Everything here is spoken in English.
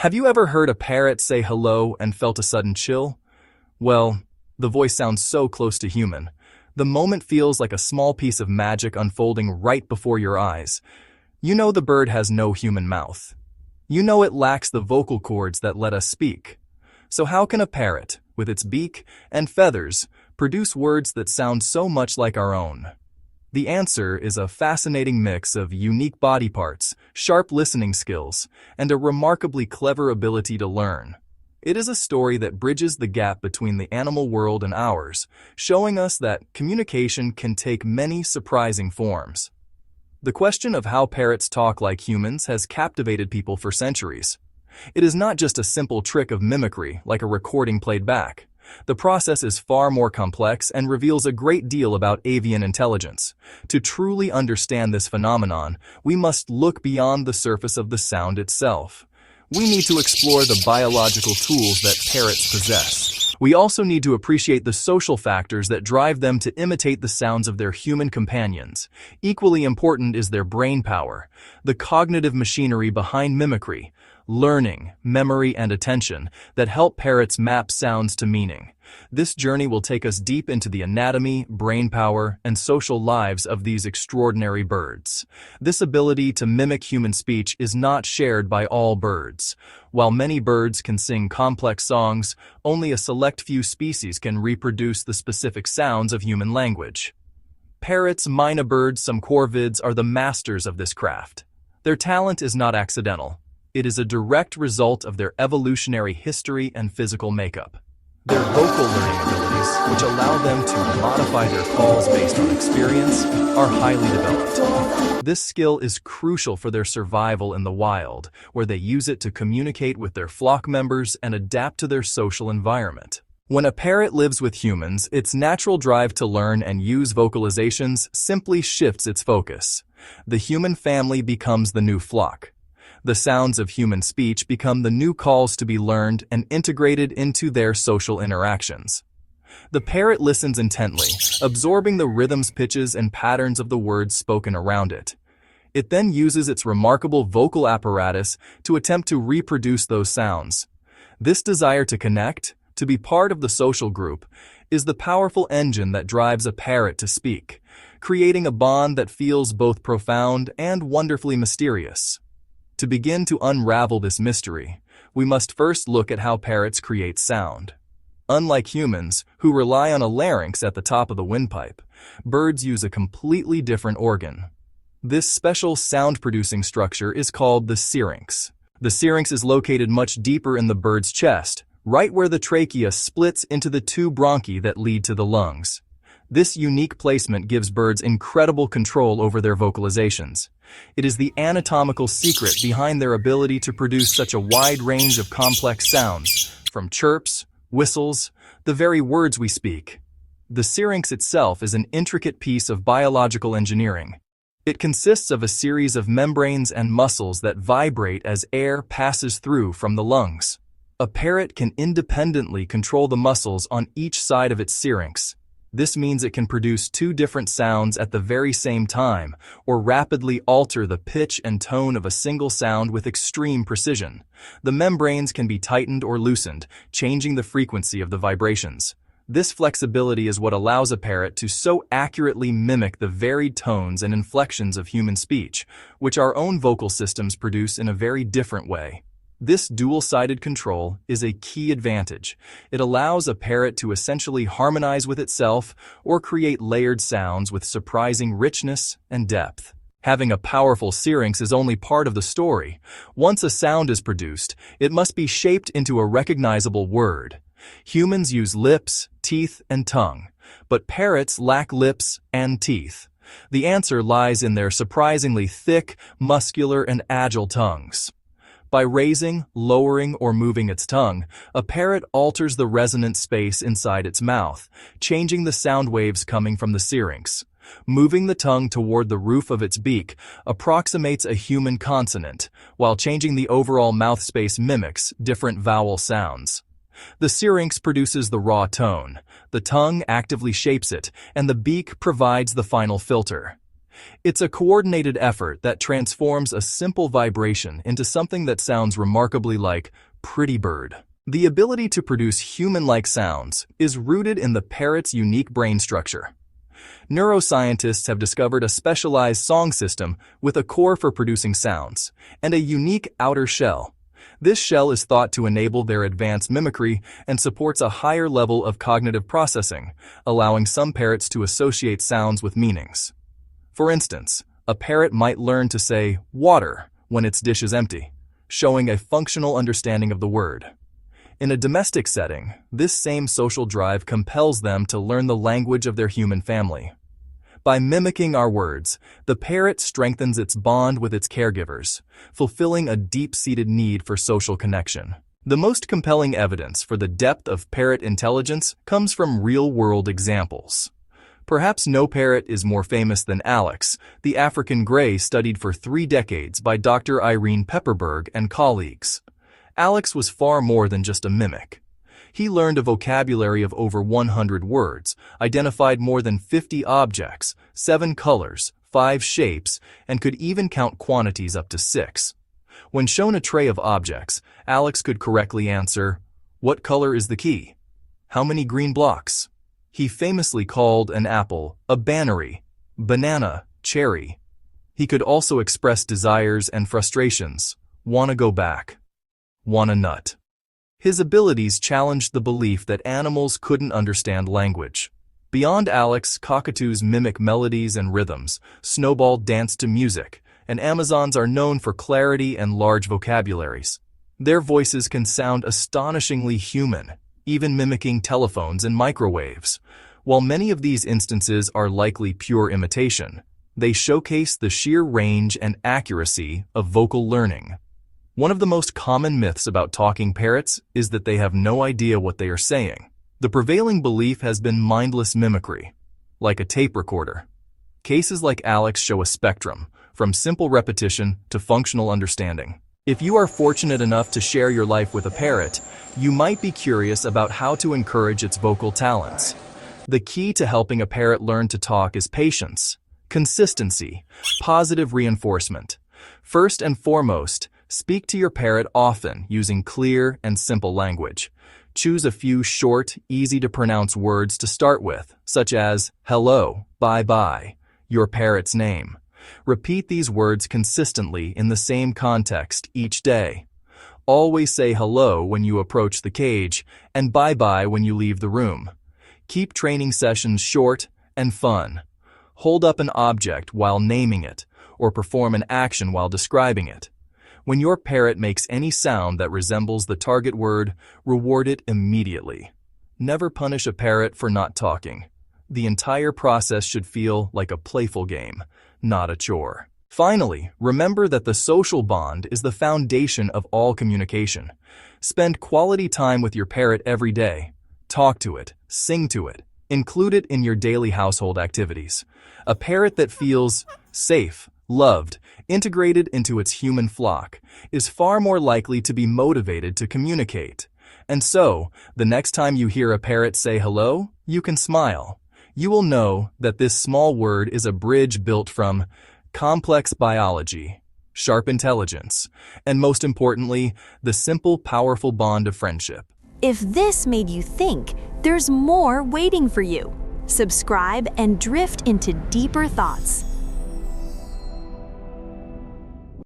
Have you ever heard a parrot say hello and felt a sudden chill? Well, the voice sounds so close to human. The moment feels like a small piece of magic unfolding right before your eyes. You know the bird has no human mouth. You know it lacks the vocal cords that let us speak. So how can a parrot, with its beak and feathers, produce words that sound so much like our own? The answer is a fascinating mix of unique body parts, sharp listening skills, and a remarkably clever ability to learn. It is a story that bridges the gap between the animal world and ours, showing us that communication can take many surprising forms. The question of how parrots talk like humans has captivated people for centuries. It is not just a simple trick of mimicry like a recording played back. The process is far more complex and reveals a great deal about avian intelligence. To truly understand this phenomenon, we must look beyond the surface of the sound itself. We need to explore the biological tools that parrots possess. We also need to appreciate the social factors that drive them to imitate the sounds of their human companions. Equally important is their brain power, the cognitive machinery behind mimicry, learning, memory, and attention that help parrots map sounds to meaning. This journey will take us deep into the anatomy, brain power, and social lives of these extraordinary birds. This ability to mimic human speech is not shared by all birds. While many birds can sing complex songs, only a select few species can reproduce the specific sounds of human language. Parrots, myna birds, some corvids are the masters of this craft. Their talent is not accidental. It is a direct result of their evolutionary history and physical makeup. Their vocal learning abilities, which allow them to modify their calls based on experience, are highly developed. This skill is crucial for their survival in the wild, where they use it to communicate with their flock members and adapt to their social environment. When a parrot lives with humans, its natural drive to learn and use vocalizations simply shifts its focus. The human family becomes the new flock. The sounds of human speech become the new calls to be learned and integrated into their social interactions. The parrot listens intently, absorbing the rhythms, pitches, and patterns of the words spoken around it. It then uses its remarkable vocal apparatus to attempt to reproduce those sounds. This desire to connect, to be part of the social group, is the powerful engine that drives a parrot to speak, creating a bond that feels both profound and wonderfully mysterious. To begin to unravel this mystery, we must first look at how parrots create sound. Unlike humans, who rely on a larynx at the top of the windpipe, birds use a completely different organ. This special sound-producing structure is called the syrinx. The syrinx is located much deeper in the bird's chest, right where the trachea splits into the two bronchi that lead to the lungs. This unique placement gives birds incredible control over their vocalizations. It is the anatomical secret behind their ability to produce such a wide range of complex sounds, from chirps, whistles, the very words we speak. The syrinx itself is an intricate piece of biological engineering. It consists of a series of membranes and muscles that vibrate as air passes through from the lungs. A parrot can independently control the muscles on each side of its syrinx. This means it can produce two different sounds at the very same time, or rapidly alter the pitch and tone of a single sound with extreme precision. The membranes can be tightened or loosened, changing the frequency of the vibrations. This flexibility is what allows a parrot to so accurately mimic the varied tones and inflections of human speech, which our own vocal systems produce in a very different way. This dual-sided control is a key advantage. It allows a parrot to essentially harmonize with itself or create layered sounds with surprising richness and depth. Having a powerful syrinx is only part of the story. Once a sound is produced, it must be shaped into a recognizable word. Humans use lips, teeth, and tongue, but parrots lack lips and teeth. The answer lies in their surprisingly thick, muscular, and agile tongues. By raising, lowering, or moving its tongue, a parrot alters the resonant space inside its mouth, changing the sound waves coming from the syrinx. Moving the tongue toward the roof of its beak approximates a human consonant, while changing the overall mouth space mimics different vowel sounds. The syrinx produces the raw tone, the tongue actively shapes it, and the beak provides the final filter. It's a coordinated effort that transforms a simple vibration into something that sounds remarkably like pretty bird. The ability to produce human-like sounds is rooted in the parrot's unique brain structure. Neuroscientists have discovered a specialized song system with a core for producing sounds and a unique outer shell. This shell is thought to enable their advanced mimicry and supports a higher level of cognitive processing, allowing some parrots to associate sounds with meanings. For instance, a parrot might learn to say water when its dish is empty, showing a functional understanding of the word. In a domestic setting, this same social drive compels them to learn the language of their human family. By mimicking our words, the parrot strengthens its bond with its caregivers, fulfilling a deep-seated need for social connection. The most compelling evidence for the depth of parrot intelligence comes from real-world examples. Perhaps no parrot is more famous than Alex, the African gray studied for 3 decades by Dr. Irene Pepperberg and colleagues. Alex was far more than just a mimic. He learned a vocabulary of over 100 words, identified more than 50 objects, 7 colors, 5 shapes, and could even count quantities up to 6. When shown a tray of objects, Alex could correctly answer, "What color is the key? How many green blocks?" He famously called an apple a bannery, banana, cherry. He could also express desires and frustrations, "Wanna go back? Wanna nut?" His abilities challenged the belief that animals couldn't understand language. Beyond Alex, cockatoos mimic melodies and rhythms, snowball dance to music, and Amazons are known for clarity and large vocabularies. Their voices can sound astonishingly human, even mimicking telephones and microwaves. While many of these instances are likely pure imitation, they showcase the sheer range and accuracy of vocal learning. One of the most common myths about talking parrots is that they have no idea what they are saying. The prevailing belief has been mindless mimicry, like a tape recorder. Cases like Alex show a spectrum, from simple repetition to functional understanding. If you are fortunate enough to share your life with a parrot, you might be curious about how to encourage its vocal talents. The key to helping a parrot learn to talk is patience, consistency, positive reinforcement. First and foremost, speak to your parrot often using clear and simple language. Choose a few short, easy-to-pronounce words to start with, such as hello, bye-bye, your parrot's name. Repeat these words consistently in the same context each day. Always say hello when you approach the cage and bye-bye when you leave the room. Keep training sessions short and fun. Hold up an object while naming it, or perform an action while describing it. When your parrot makes any sound that resembles the target word, reward it immediately. Never punish a parrot for not talking. The entire process should feel like a playful game, not a chore. Finally, remember that the social bond is the foundation of all communication. Spend quality time with your parrot every day. Talk to it, sing to it, include it in your daily household activities. A parrot that feels safe, loved, integrated into its human flock, is far more likely to be motivated to communicate. And so, the next time you hear a parrot say hello, you can smile. You will know that this small word is a bridge built from complex biology, sharp intelligence, and most importantly, the simple, powerful bond of friendship. If this made you think, there's more waiting for you. Subscribe and drift into deeper thoughts.